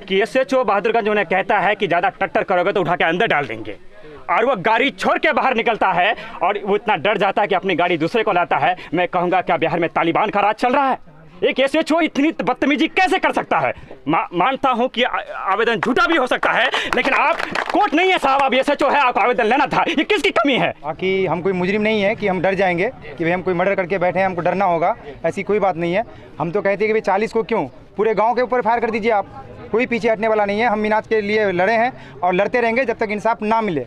कि एसएचओ बहादुरगंज उन्हें कहता है कि ज़्यादा टक्कर करोगे तो उठा के अंदर डाल देंगे, और वो गाड़ी छोड़ के बाहर निकलता है और वो इतना डर जाता है कि अपनी गाड़ी दूसरे को लाता है। मैं कहूँगा क्या बिहार में तालिबान का राज चल रहा है? एक एसएचओ इतनी बदतमीजी कैसे कर सकता है? मानता हूं कि आवेदन झूठा भी हो सकता है, लेकिन आप कोर्ट नहीं है साहब, आप एसएचओ है, आपको आवेदन लेना था। ये किसकी कमी है? बाकी हम कोई मुजरिम नहीं है कि हम डर जाएंगे कि भाई हम कोई मर्डर करके बैठे हैं, हमको डरना होगा, ऐसी कोई बात नहीं है। हम तो कहते हैं कि भाई 40 को क्यों, पूरे गाँव के ऊपर फायर कर दीजिए आप, कोई पीछे हटने वाला नहीं है। हम मिनाज के लिए लड़े हैं और लड़ते रहेंगे जब तक इंसाफ ना मिले।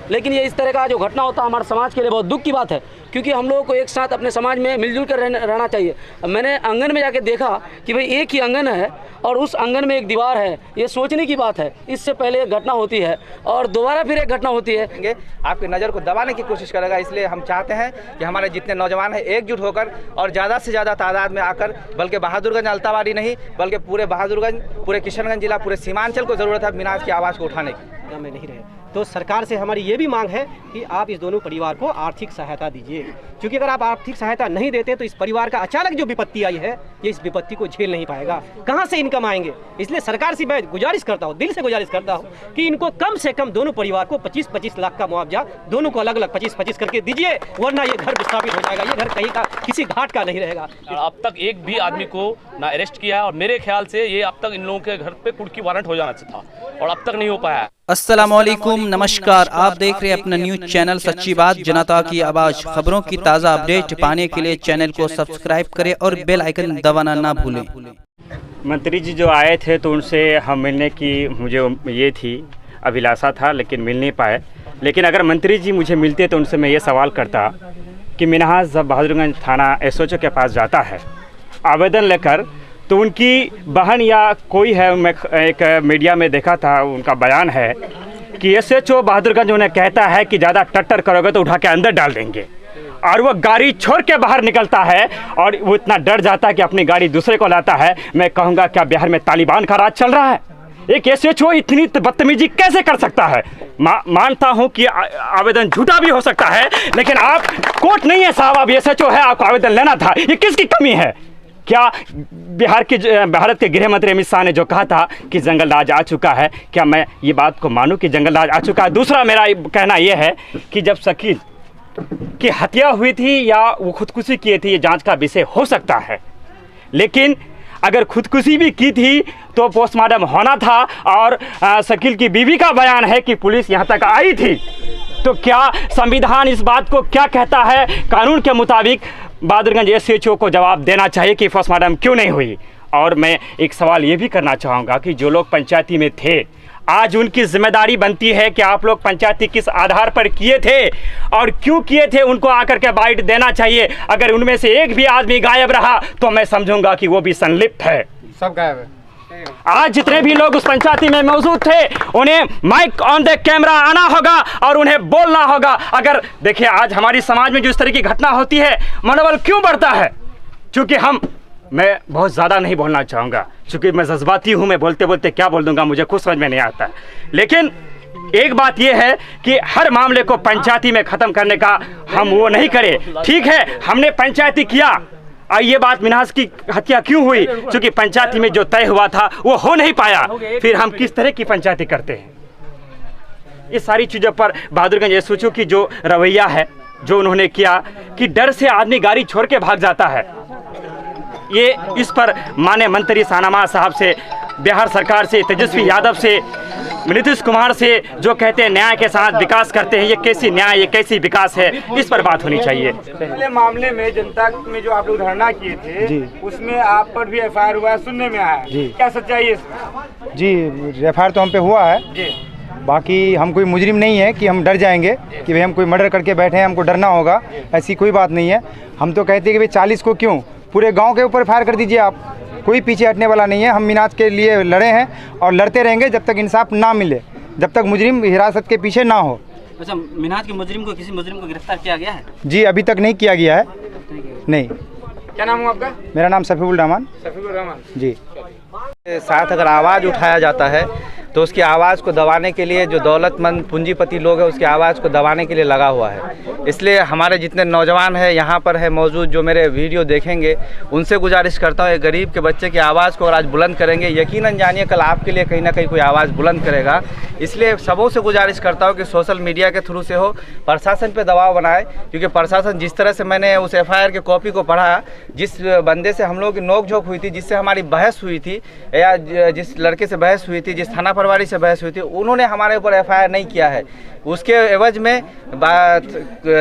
लेकिन ये इस तरह का जो घटना होता है हमारे समाज के लिए बहुत दुख की बात है, क्योंकि हम लोगों को एक साथ अपने समाज में मिलजुल कर रहना चाहिए। मैंने आंगन में जाके देखा कि भाई एक ही आंगन है और उस आंगन में एक दीवार है। ये सोचने की बात है, इससे पहले एक घटना होती है और दोबारा फिर एक घटना होती है। आपकी नज़र को दबाने की कोशिश करेगा, इसलिए हम चाहते हैं कि हमारे जितने नौजवान हैं एकजुट होकर और ज़्यादा से ज़्यादा तादाद में आकर, बल्कि बहादुरगंज अल्ताबाड़ी नहीं बल्कि पूरे बहादुरगंज, पूरे किशनगंज जिला, पूरे सीमांचल को ज़रूरत है मिनाज की आवाज़ को उठाने की। में नहीं रहे तो सरकार से हमारी ये भी मांग है कि आप इस दोनों परिवार को आर्थिक सहायता दीजिए, क्योंकि अगर आप आर्थिक सहायता नहीं देते तो इस परिवार का अचानक जो विपत्ति आई है ये इस विपत्ति को झेल नहीं पाएगा, कहां से इनकम आएंगे। इसलिए सरकार से मैं गुजारिश करता हूं, दिल से गुजारिश करता हूं कि इनको कम से कम दोनों परिवार को 25-25 लाख का मुआवजा दोनों को अलग अलग 25-25 करके दीजिए, वरना ये घर विस्थापित हो जाएगा। ये घर कहीं का किसी घाट का नहीं रहेगा। अब तक एक भी आदमी को ना अरेस्ट किया है और मेरे ख्याल से ये अब तक इन लोगों के घर पे कुर्की वारंट हो जाना था और अब तक नहीं हो पाया। अस्सलामुअलैकुम, नमस्कार। आप देख रहे हैं अपना न्यूज चैनल सच्ची बात, जनता की आवाज। खबरों की ताज़ा अपडेट पाने के लिए चैनल को सब्सक्राइब करें और बेल आइकन दबाना ना भूलें। मंत्री जी जो आए थे तो उनसे हम मिलने की मुझे ये थी, अभिलाषा था, लेकिन मिल नहीं पाए। लेकिन अगर मंत्री जी मुझे मिलते तो उनसे मैं ये सवाल करता कि मिनहाज जब बहादुरगंज थाना एसएचओ के पास जाता है आवेदन लेकर, तो उनकी बहन या कोई है, मैं एक मीडिया में देखा था उनका बयान है कि एसएचओ बहादुरगंज उन्हें कहता है कि ज़्यादा टक्कर करोगे तो उठा के अंदर डाल देंगे, और वो गाड़ी छोड़ के बाहर निकलता है और वो इतना डर जाता है कि अपनी गाड़ी दूसरे को लाता है। मैं कहूँगा क्या बिहार में तालिबान का राज चल रहा है? एक एसएचओ इतनी बदतमीजी कैसे कर सकता है? मानता हूं कि आवेदन झूठा भी हो सकता है, लेकिन आप कोर्ट नहीं है साहब, आप एसएचओ है, आपको आवेदन लेना था। ये किसकी कमी है? क्या भारत के गृह मंत्री अमित शाह ने जो कहा था कि जंगल राज आ चुका है, क्या मैं ये बात को मानूं कि जंगल राज आ चुका है? दूसरा मेरा कहना यह है कि जब शकील की हत्या हुई थी या वो खुदकुशी किए थे, ये जांच का विषय हो सकता है, लेकिन अगर खुदकुशी भी की थी तो पोस्टमार्टम होना था। और शकील की बीवी का बयान है कि पुलिस यहाँ तक आई थी, तो क्या संविधान इस बात को क्या कहता है? कानून के मुताबिक बहादुरगंज एसएचओ को जवाब देना चाहिए कि पोस्टमार्टम क्यों नहीं हुई। और मैं एक सवाल ये भी करना चाहूँगा कि जो लोग पंचायती में थे, आज उनकी जिम्मेदारी बनती है कि आप लोग पंचायती किस आधार पर किए थे और क्यों किए थे, उनको आकर के बाइट देना चाहिए। अगर उनमें से एक भी आदमी गायब रहा तो मैं समझूंगा कि वो भी संलिप्त है। सब गायब है। आज जितने भी लोग उस पंचायती में मौजूद थे, उन्हें माइक ऑन द कैमरा आना होगा और उन्हें बोलना होगा। अगर देखिए आज हमारी समाज में जो इस तरह की घटना होती है, मनोबल क्यों बढ़ता है? क्योंकि मैं बहुत ज़्यादा नहीं बोलना चाहूँगा, क्योंकि मैं जज्बाती हूँ, मैं बोलते बोलते क्या बोल दूँगा मुझे कुछ समझ में नहीं आता। लेकिन एक बात यह है कि हर मामले को पंचायती में ख़त्म करने का हम वो नहीं करें। ठीक है, हमने पंचायती किया, और ये बात मिनहाज की हत्या क्यों हुई? क्योंकि पंचायती में जो तय हुआ था वो हो नहीं पाया। फिर हम किस तरह की पंचायती करते हैं? ये सारी चीज़ों पर बहादुरगंज एसएचओ की जो रवैया है, जो उन्होंने किया कि डर से आदमी गाड़ी छोड़ के भाग जाता है, ये इस पर माननीय मंत्री शाहनवाज साहब से, बिहार सरकार से, तेजस्वी यादव से, नीतीश कुमार से जो कहते हैं न्याय के साथ विकास करते हैं, ये कैसी न्याय, ये कैसी विकास है, इस पर बात होनी चाहिए। पहले मामले में जनता में जो आप लोग धरना किए थे उसमें आप पर भी एफआईआर हुआ है, सुनने में आया है, क्या सच्चाई है? जी, एफआईआर तो हम पे हुआ है जी। बाकी हम कोई मुजरिम नहीं है कि हम डर जाएंगे कि भाई हम कोई मर्डर करके बैठे हैं, हमको डरना होगा, ऐसी कोई बात नहीं है। हम तो कहते हैं कि भाई 40 को क्यों, पूरे गांव के ऊपर फायर कर दीजिए आप, कोई पीछे हटने वाला नहीं है। हम मिनाज के लिए लड़े हैं और लड़ते रहेंगे जब तक इंसाफ ना मिले, जब तक मुजरिम हिरासत के पीछे ना हो। अच्छा, मिनहाज के मुजरिम को, किसी मुजरिम को गिरफ्तार किया गया है? जी, अभी तक नहीं किया गया है। नहीं। क्या नाम है आपका? मेरा नाम सफीउल रहमान। सफीउल रहमान जी। साथ अगर आवाज़ उठाया जाता है तो उसकी आवाज़ को दबाने के लिए जो दौलतमंद पूंजीपति लोग हैं उसकी आवाज़ को दबाने के लिए लगा हुआ है। इसलिए हमारे जितने नौजवान हैं यहाँ पर है मौजूद, जो मेरे वीडियो देखेंगे, उनसे गुजारिश करता हूँ, एक गरीब के बच्चे की आवाज़ को और आज बुलंद करेंगे, यकीनन जानिए कल आपके लिए कहीं ना कहीं कोई आवाज़ बुलंद करेगा। इसलिए सबों से गुजारिश करता हूँ कि सोशल मीडिया के थ्रू से हो, प्रशासन पे दबाव बनाए, क्योंकि प्रशासन जिस तरह से मैंने उस FIR के कॉपी को पढ़ा, जिस बंदे से हम लोग की नोक-झोंक हुई थी, जिससे हमारी बहस हुई थी या जिस लड़के से बहस हुई थी, जिस थाना प्रभारी से बहस हुई थी, उन्होंने हमारे ऊपर FIR नहीं किया है। उसके एवज में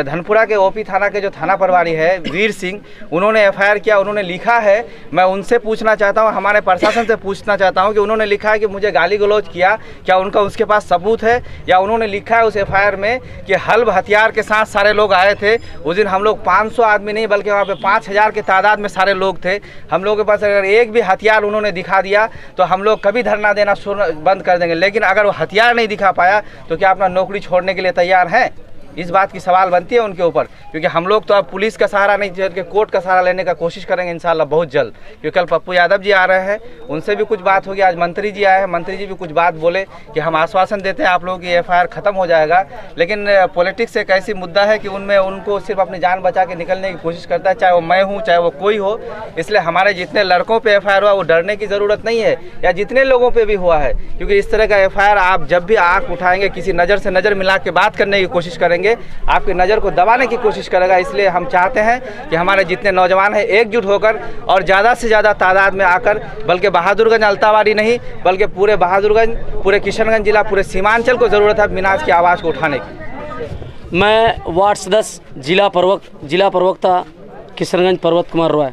धनपुरा के OP थाना के जो थाना प्रभारी है वीर सिंह, उन्होंने FIR किया, उन्होंने लिखा है। मैं उनसे पूछना चाहता हूं, हमारे प्रशासन से पूछना चाहता हूं कि उन्होंने लिखा है कि मुझे गाली गलौज किया, क्या उनका उसके पास सबूत है? या उन्होंने लिखा है उस FIR में कि हल्ब हथियार के साथ सारे लोग आए थे। उस दिन हम लोग 500 आदमी नहीं बल्कि वहाँ पे 5000 की तादाद में सारे लोग थे। हम लोगों के पास अगर एक भी हथियार उन्होंने दिखा दिया तो हम लोग कभी धरना देना बंद कर देंगे, लेकिन अगर वो हथियार नहीं दिखा पाया तो क्या अपना नौकरी छोड़ने के लिए तैयार हैं? इस बात की सवाल बनती है उनके ऊपर, क्योंकि हम लोग तो अब पुलिस का सहारा नहीं चल के कोर्ट का सहारा लेने का कोशिश करेंगे इंशाल्लाह बहुत जल्द। क्योंकि कल पप्पू यादव जी आ रहे हैं, उनसे भी कुछ बात होगी, आज मंत्री जी आए हैं, मंत्री जी भी कुछ बात बोले कि हम आश्वासन देते हैं आप लोगों की FIR खत्म हो जाएगा, लेकिन पॉलिटिक्स एक ऐसी मुद्दा है कि उनमें उनको सिर्फ अपनी जान बचा के निकलने की कोशिश करता है, चाहे वो मैं हूँ चाहे वो कोई हो। इसलिए हमारे जितने लड़कों पर FIR हुआ वो डरने की ज़रूरत नहीं है, या जितने लोगों पर भी हुआ है, क्योंकि इस तरह का FIR आप जब भी आँख उठाएंगे, किसी नज़र से नज़र मिला के बात करने की कोशिश करेंगे, आपकी नज़र को दबाने की कोशिश करेगा। इसलिए हम चाहते हैं कि हमारे जितने नौजवान हैं एकजुट होकर और ज़्यादा से ज़्यादा तादाद में आकर, बल्कि बहादुरगंज अल्तावाड़ी नहीं बल्कि पूरे बहादुरगंज, पूरे किशनगंज जिला, पूरे सीमांचल को ज़रूरत है मिनाज की आवाज़ को उठाने की। मैं वार्ड सदस्य जिला प्रवक्ता किशनगंज पर्वत कुमार रॉय।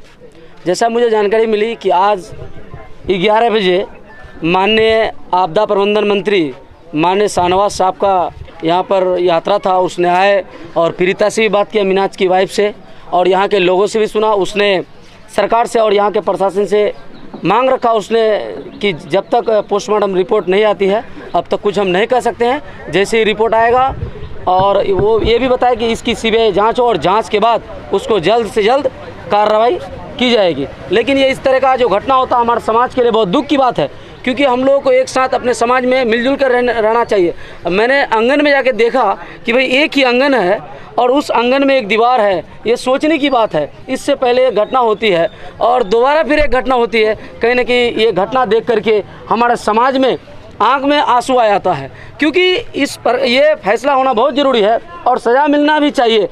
जैसा मुझे जानकारी मिली कि आज 11 बजे माननीय आपदा प्रबंधन मंत्री माननीय शाहनवाज साहब का यहाँ पर यात्रा था, उसने आए और पीड़िता से भी बात किया, मिनाज की वाइफ से, और यहाँ के लोगों से भी सुना। उसने सरकार से और यहाँ के प्रशासन से मांग रखा उसने कि जब तक पोस्टमार्टम रिपोर्ट नहीं आती है अब तक कुछ हम नहीं कर सकते हैं, जैसे ही रिपोर्ट आएगा। और वो ये भी बताया कि इसकी CBI जाँच हो और जाँच के बाद उसको जल्द से जल्द कार्रवाई की जाएगी। लेकिन ये इस तरह का जो घटना होता हमारे समाज के लिए बहुत दुख की बात है, क्योंकि हम लोगों को एक साथ अपने समाज में मिलजुल कर रहना चाहिए। मैंने आंगन में जाके देखा कि भाई एक ही आंगन है और उस आंगन में एक दीवार है, ये सोचने की बात है। इससे पहले एक घटना होती है और दोबारा फिर एक घटना होती है, कहीं ना कहीं ये घटना देख करके हमारे समाज में आँख में आंसू आ जाता है, क्योंकि इस पर ये फैसला होना बहुत ज़रूरी है और सज़ा मिलना भी चाहिए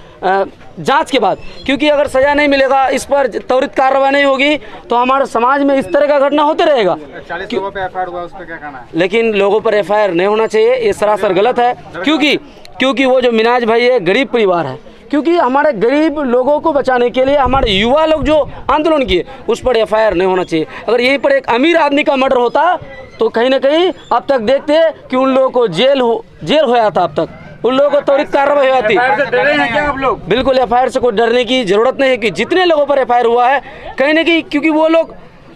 जांच के बाद, क्योंकि अगर सज़ा नहीं मिलेगा, इस पर त्वरित कार्रवाई नहीं होगी तो हमारे समाज में इस तरह का घटना होते रहेगा। 40 लोगों पे FIR हुआ, उस पर क्या कहना है? लेकिन लोगों पर FIR नहीं होना चाहिए, ये सरासर गलत है, क्योंकि वो जो मिनाज भाई है गरीब परिवार है। क्योंकि हमारे गरीब लोगों को बचाने के लिए हमारे युवा लोग जो आंदोलन किए उस पर FIR नहीं होना चाहिए। अगर यहीं पर एक अमीर आदमी का मर्डर होता तो कहीं ना कहीं अब तक देखते कि उन लोगों को जेल हो जाता, अब तक उन लोगों को त्वरित कार्रवाई हो जाती। डरे हैं क्या आप लोग? बिल्कुल FIR से कोई डरने की ज़रूरत नहीं है कि जितने लोगों पर FIR हुआ है कहीं ना कहीं, क्योंकि वो लोग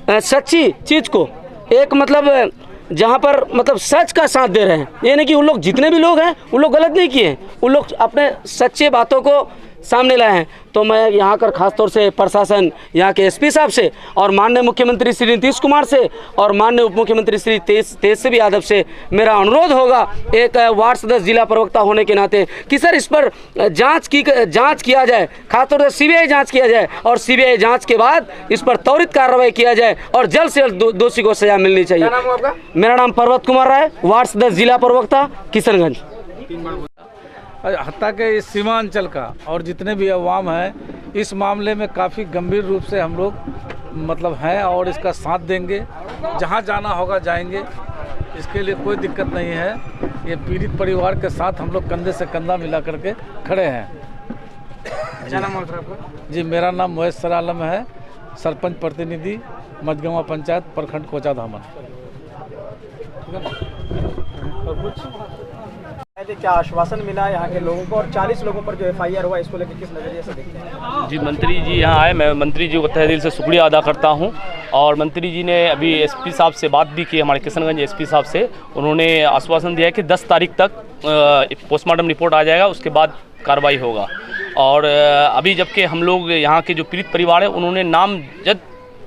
सच्ची चीज़ को एक मतलब जहाँ पर मतलब सच का साथ दे रहे हैं। ये नहीं कि उन लोग जितने भी लोग हैं उन लोग गलत नहीं किए हैं, उन लोग अपने सच्चे बातों को सामने लाए हैं। तो मैं यहाँ कर खास तौर से प्रशासन, यहाँ के SP साहब से और माननीय मुख्यमंत्री श्री नीतीश कुमार से और माननीय उप मुख्यमंत्री श्री तेजस्वी यादव से मेरा अनुरोध होगा एक वार्ड सदस्य जिला प्रवक्ता होने के नाते कि सर इस पर जांच किया जाए, खासतौर से CBI जांच किया जाए और CBI जांच के बाद इस पर त्वरित कार्रवाई किया जाए और जल्द से जल्द दोषी को सजा मिलनी चाहिए। क्या नाम है आपका? मेरा नाम पर्वत कुमार राय, वार्ड सदस्य जिला प्रवक्ता किशनगंज। हत्या के इस सीमांचल का और जितने भी अवाम हैं इस मामले में काफ़ी गंभीर रूप से हम लोग मतलब हैं और इसका साथ देंगे, जहां जाना होगा जाएंगे, इसके लिए कोई दिक्कत नहीं है। ये पीड़ित परिवार के साथ हम लोग कंधे से कंधा मिला करके खड़े हैं। क्या नाम है आपका? जी, मेरा नाम मुयस्सर आलम है, सरपंच प्रतिनिधि मझगंवा पंचायत प्रखंड कोचा धामन। और कुछ क्या आश्वासन मिला यहाँ के लोगों को और 40 लोगों पर जो FIR हुआ इसको लेकर किस नज़रिए से देखते हैं? जी, मंत्री जी यहाँ आए, मैं मंत्री जी को तहे दिल से शुक्रिया अदा करता हूँ। और मंत्री जी ने अभी SP साहब से बात भी की, हमारे किशनगंज SP साहब से। उन्होंने आश्वासन दिया है कि 10 तारीख तक पोस्टमार्टम रिपोर्ट आ जाएगा, उसके बाद कार्रवाई होगा। और अभी जबकि हम लोग यहाँ के जो पीड़ित परिवार है उन्होंने नामजद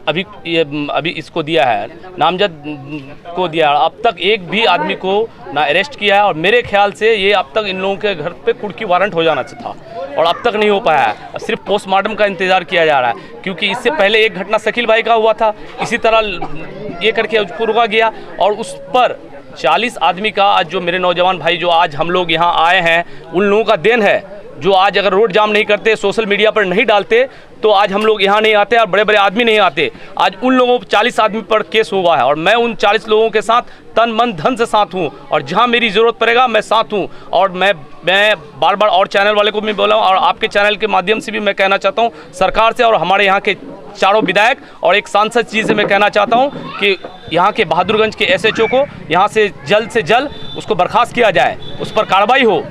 अभी इसको दिया है, नामजद को दिया है। अब तक एक भी आदमी को ना अरेस्ट किया है और मेरे ख्याल से ये अब तक इन लोगों के घर पे कुर्की वारंट हो जाना था और अब तक नहीं हो पाया है। सिर्फ पोस्टमार्टम का इंतज़ार किया जा रहा है, क्योंकि इससे पहले एक घटना शकील भाई का हुआ था, इसी तरह ये करके उसको रोका गया और उस पर 40 आदमी का आज जो मेरे नौजवान भाई जो आज हम लोग यहाँ आए हैं उन लोगों का देन है, जो आज अगर रोड जाम नहीं करते, सोशल मीडिया पर नहीं डालते तो आज हम लोग यहाँ नहीं आते और बड़े बड़े आदमी नहीं आते। आज उन लोगों 40 आदमी पर केस हुआ है और मैं उन 40 लोगों के साथ तन मन धन से साथ हूँ और जहाँ मेरी ज़रूरत पड़ेगा मैं साथ हूँ। और मैं बार बार और चैनल वाले को भी बोला हूँ और आपके चैनल के माध्यम से भी मैं कहना चाहता हूँ सरकार से और हमारे यहाँ के चारों विधायक और एक सांसद जी से मैं कहना चाहता हूँ कि यहाँ के बहादुरगंज के SHO को यहाँ से जल्द उसको बर्खास्त किया जाए, उस पर कार्रवाई हो,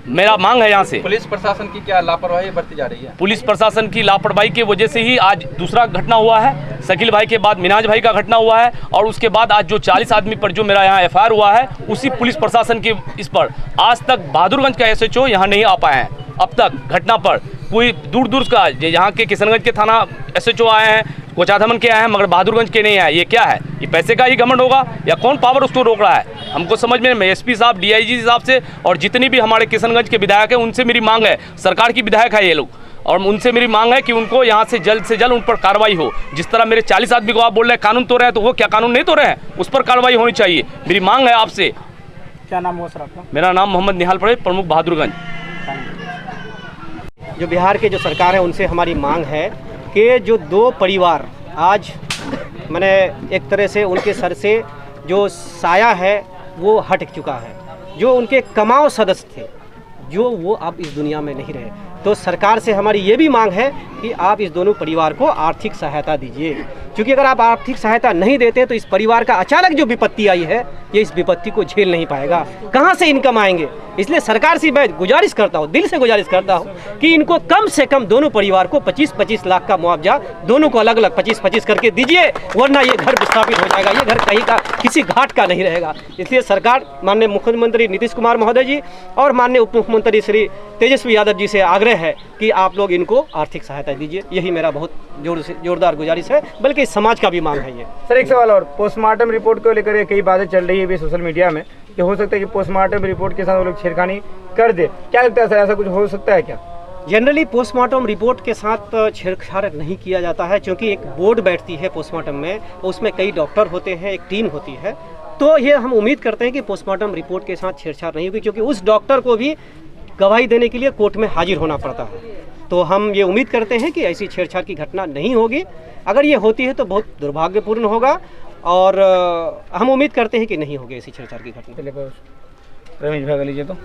मेरा मांग है यहाँ से। पुलिस प्रशासन की क्या लापरवाही बरती जा रही है? पुलिस प्रशासन की लापरवाही की वजह से ही आज दूसरा घटना हुआ है, शकील भाई के बाद मिनाज भाई का घटना हुआ है और उसके बाद आज जो 40 आदमी पर जो मेरा यहाँ FIR हुआ है उसी पुलिस प्रशासन के इस पर आज तक बहादुरगंज का SHO यहाँ नहीं आ पाए हैं। अब तक घटना पर कोई दूर का यहाँ के किशनगंज के थाना SHO आए हैं, कोचाधमन के आए हैं, मगर बहादुरगंज के नहीं आए। ये क्या है? ये पैसे का ही घमंड होगा या कौन पावर उसको रोक रहा है? हमको समझ में नहीं। SP साहब, DIG साहब से और जितनी भी हमारे किशनगंज के विधायक हैं उनसे मेरी मांग है, सरकार की विधायक है ये लोग, और उनसे मेरी मांग है कि उनको यहाँ से जल्द उन पर कार्रवाई हो। जिस तरह मेरे 40 आदमी को आप बोल रहे हैं कानून तोड़ रहे हैं, तो वो क्या कानून नहीं तोड़ रहे हैं? उस पर कार्रवाई होनी चाहिए। मेरी मांग है आपसे। क्या नाम हुआ सर आपका? मेरा नाम मोहम्मद निहाल पड़े, प्रमुख बहादुरगंज। जो बिहार के जो सरकार है उनसे हमारी मांग है कि जो 2 परिवार आज मैंने एक तरह से उनके सर से जो साया है वो हट चुका है, जो उनके कमाओ सदस्य थे जो वो अब इस दुनिया में नहीं रहे, तो सरकार से हमारी ये भी मांग है कि आप इस दोनों परिवार को आर्थिक सहायता दीजिए, क्योंकि अगर आप आर्थिक सहायता नहीं देते तो इस परिवार का अचानक जो विपत्ति आई है ये इस विपत्ति को झेल नहीं पाएगा, कहाँ से इनकम आएंगे। इसलिए सरकार से मैं गुजारिश करता हूँ, दिल से गुजारिश करता हूँ कि इनको कम से कम दोनों परिवार को 25-25 लाख का मुआवजा दोनों को अलग अलग 25-25 करके दीजिए, वरना ये घर विस्थापित हो जाएगा, ये घर कहीं का किसी घाट का नहीं रहेगा। इसलिए सरकार माननीय मुख्यमंत्री नीतीश कुमार महोदय जी और माननीय उप मुख्यमंत्री श्री तेजस्वी यादव जी से आग्रह है कि आप लोग इनको आर्थिक सहायता दीजिए। यही मेरा बहुत जोरदार गुजारिश है, बल्कि समाज का भी मांग है ये। सर एक सवाल और, पोस्टमार्टम रिपोर्ट को लेकर कई बातें चल रही है भी सोशल मीडिया में कि हो सकता है कि पोस्टमार्टम रिपोर्ट के साथ वो लोग छेड़खानी कर दे, क्या लगता है सर, ऐसा कुछ हो सकता है क्या? जनरली पोस्टमार्टम रिपोर्ट के साथ छेड़छाड़ नहीं किया जाता है, क्योंकि एक बोर्ड बैठती है पोस्टमार्टम में, उसमें कई डॉक्टर होते हैं, एक टीम होती है, तो ये हम उम्मीद करते हैं कि पोस्टमार्टम रिपोर्ट के साथ छेड़छाड़ नहीं होगी, क्योंकि उस डॉक्टर को भी गवाही देने के लिए कोर्ट में हाजिर होना पड़ता है। तो हम ये उम्मीद करते हैं कि ऐसी छेड़छाड़ की घटना नहीं होगी। अगर ये होती है तो बहुत दुर्भाग्यपूर्ण होगा और हम उम्मीद करते हैं कि नहीं होगी ऐसी छेड़छाड़ की घटना। रमेश भाई लीजिए तो।